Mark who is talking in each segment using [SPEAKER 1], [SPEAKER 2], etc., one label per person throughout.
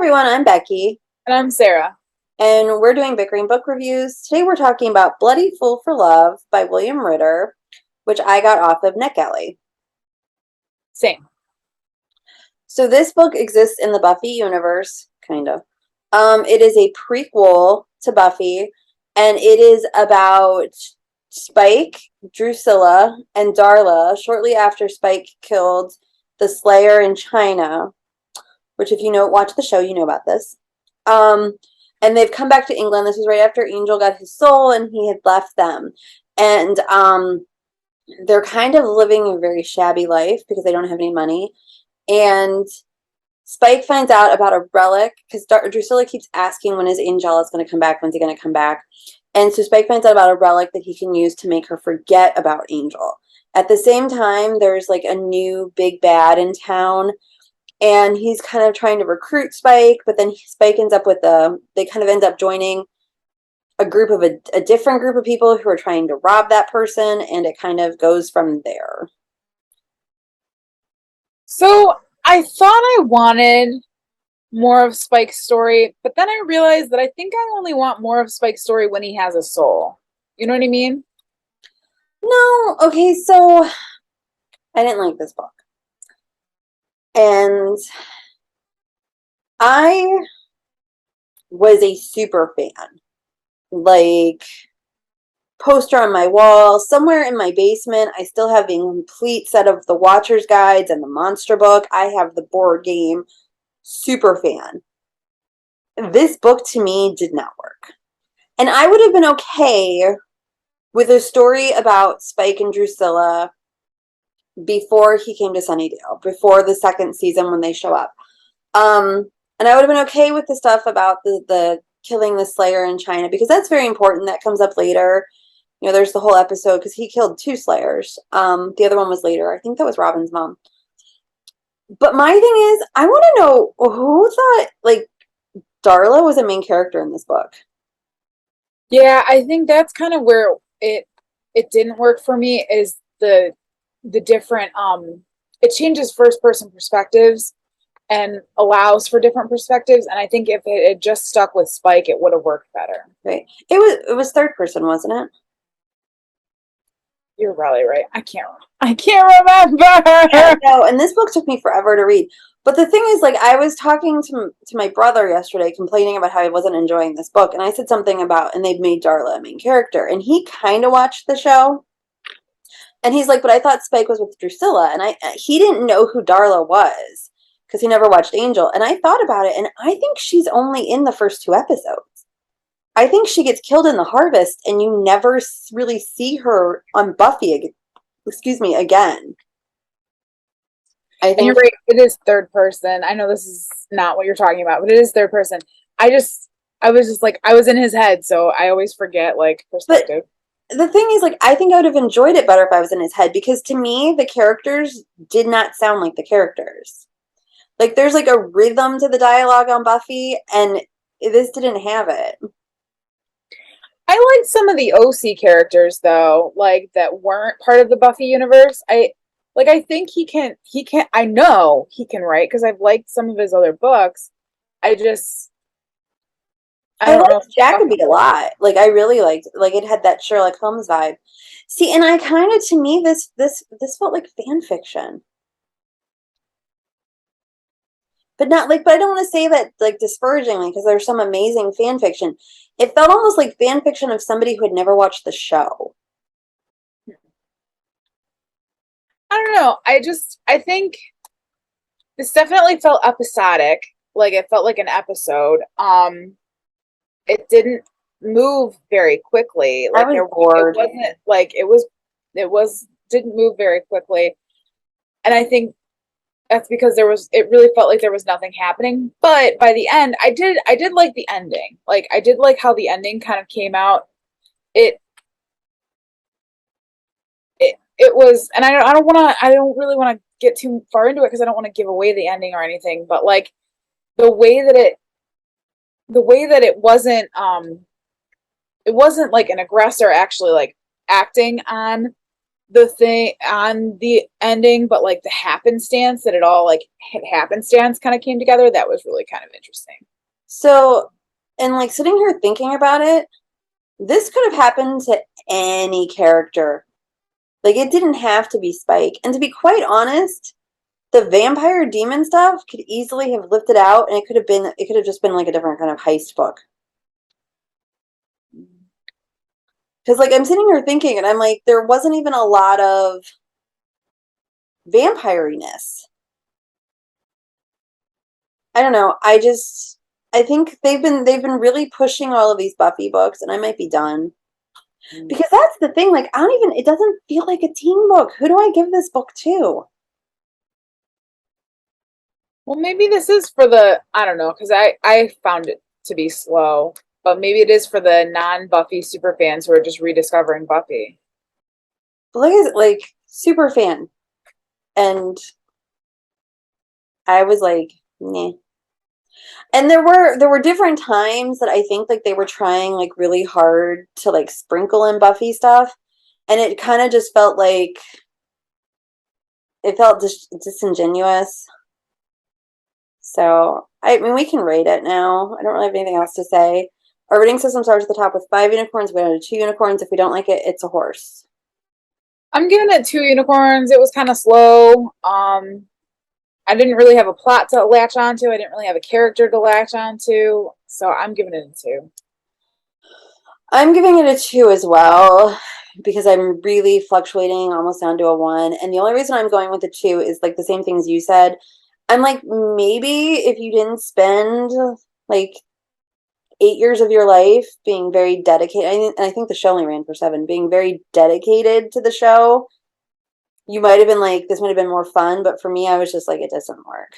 [SPEAKER 1] everyone, I'm Becky,
[SPEAKER 2] And I'm Sarah.
[SPEAKER 1] and we're doing Bickering book reviews. Today we're talking about Bloody Fool for Love by William Ritter, which I got off of NetGalley.
[SPEAKER 2] Same.
[SPEAKER 1] So this book exists in the Buffy universe, kind of. It is a prequel to Buffy, and it is about Spike, Drusilla, and Darla shortly after Spike killed the Slayer in China, which if you know watch the show, you know about this. Um, and they've come back to England. This was right after Angel got his soul and he had left them. And they're kind of living a very shabby life because they don't have any money. And Spike finds out about a relic because Drusilla keeps asking when his Angel is going to come back, when's he going to come back. And so Spike finds out about a relic that he can use to make her forget about Angel. At the same time, there's like a new big bad in town, and he's kind of trying to recruit Spike, but then Spike ends up with they kind of end up joining a different group of people who are trying to rob that person, and it kind of goes from there.
[SPEAKER 2] So I thought I wanted more of Spike's story, but then I realized that I think I only want more of Spike's story when he has a soul. You know what I mean?
[SPEAKER 1] No, okay, so I didn't like this book. And I was a super fan. Like, poster on my wall, somewhere in my basement, I still have the complete set of the Watcher's Guides and the Monster book. I have the board game. Super fan. This book to me did not work. And I would have been okay with a story about Spike and Drusilla before he came to Sunnydale, before the second season when they show up. And I would have been okay with the stuff about the killing the Slayer in China, because that's very important. That comes up later. You know, there's the whole episode because he killed two Slayers. The other one was later. I think that was Robin's mom. But my thing is, I want to know who thought like Darla was a main character in this book.
[SPEAKER 2] Yeah, I think that's kind of where it didn't work for me is the different it changes first person perspectives and allows for different perspectives, and I think if it had just stuck with Spike it would have worked better.
[SPEAKER 1] Right? It was third person, wasn't it?
[SPEAKER 2] You're probably right. I can't remember.
[SPEAKER 1] Yeah, no, and this book took me forever to read. But the thing is, like, I was talking to my brother yesterday, complaining about how I wasn't enjoying this book, and I said something about, and they've made Darla a main character, and he kind of watched the show, and he's like, but I thought Spike was with Drusilla, and he didn't know who Darla was because he never watched Angel, and I thought about it, and I think she's only in the first two episodes. I think she gets killed in the harvest, and you never really see her on Buffy. Excuse me, again. I
[SPEAKER 2] And you're
[SPEAKER 1] think
[SPEAKER 2] right, it is third person. I know this is not what you're talking about, but it is third person. I was just like, I was in his head, so I always forget, like,
[SPEAKER 1] But
[SPEAKER 2] perspective.
[SPEAKER 1] the thing is, like, I think I would have enjoyed it better if I was in his head, because to me, the characters did not sound like the characters. Like, there's like a rhythm to the dialogue on Buffy, and this didn't have it.
[SPEAKER 2] I liked some of the OC characters, though, like, that weren't part of the Buffy universe. I think I know he can write, because I've liked some of his other books. I just, I
[SPEAKER 1] I
[SPEAKER 2] don't know.
[SPEAKER 1] liked Jacoby a lot. Like, I really liked, like, it had that Sherlock Holmes vibe. See, and I kind of, to me, this felt like fan fiction. But not like, but I don't want to say that like disparagingly, because there's some amazing fan fiction. It felt almost like fan fiction of somebody who had never watched the show.
[SPEAKER 2] I don't know. I think this definitely felt episodic. Like, it felt like an episode. It didn't move very quickly.
[SPEAKER 1] I
[SPEAKER 2] Like,
[SPEAKER 1] was
[SPEAKER 2] it
[SPEAKER 1] bored.
[SPEAKER 2] wasn't like it was didn't move very quickly. And I think that's because it really felt like there was nothing happening. But by the end, I did like the ending. Like, I did like how the ending kind of came out. It it was, and I don't really want to get too far into it because I don't want to give away the ending or anything, but like the way that it the way that it wasn't like an aggressor actually like acting on the thing on the ending, but like the happenstance that it all like happenstance kind of came together, that was really kind of interesting.
[SPEAKER 1] So, and like sitting here thinking about it, this could have happened to any character. Like it didn't have to be Spike. And to be quite honest, the vampire demon stuff could easily have lifted out and it could have just been like a different kind of heist book. Because like I'm sitting here thinking and I'm like, there wasn't even a lot of vampiriness. I don't know. I think they've been really pushing all of these Buffy books and I might be done. Because that's the thing, like I don't even it doesn't feel like a teen book. Who do I give this book to?
[SPEAKER 2] Well, maybe this is for the, I don't know, because I found it to be slow, but maybe it is for the non-Buffy super fans who are just rediscovering Buffy.
[SPEAKER 1] Look at like super fan. And I was like, nah. And there were different times that I think like they were trying like really hard to like sprinkle in Buffy stuff, and it kind of just felt like it felt disingenuous. So I mean, we can rate it now. I don't really have anything else to say. Our rating system starts at the top with 5 unicorns. We have 2 unicorns. If we don't like it, it's a horse.
[SPEAKER 2] I'm giving it 2 unicorns. It was kind of slow. I didn't really have a plot to latch onto. I didn't really have a character to latch onto. So I'm giving it a 2.
[SPEAKER 1] I'm giving it a 2 as well because I'm really fluctuating almost down to a 1. And the only reason I'm going with a 2 is like the same things you said. I'm like, maybe if you didn't spend like 8 years of your life being very dedicated, I think the show only ran for 7, being very dedicated to the show, you might have been like, this might have been more fun. But for me, I was just like, it doesn't work.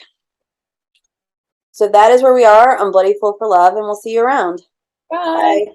[SPEAKER 1] So that is where we are on Bloody Fool for Love, and we'll see you around.
[SPEAKER 2] Bye.
[SPEAKER 1] Bye.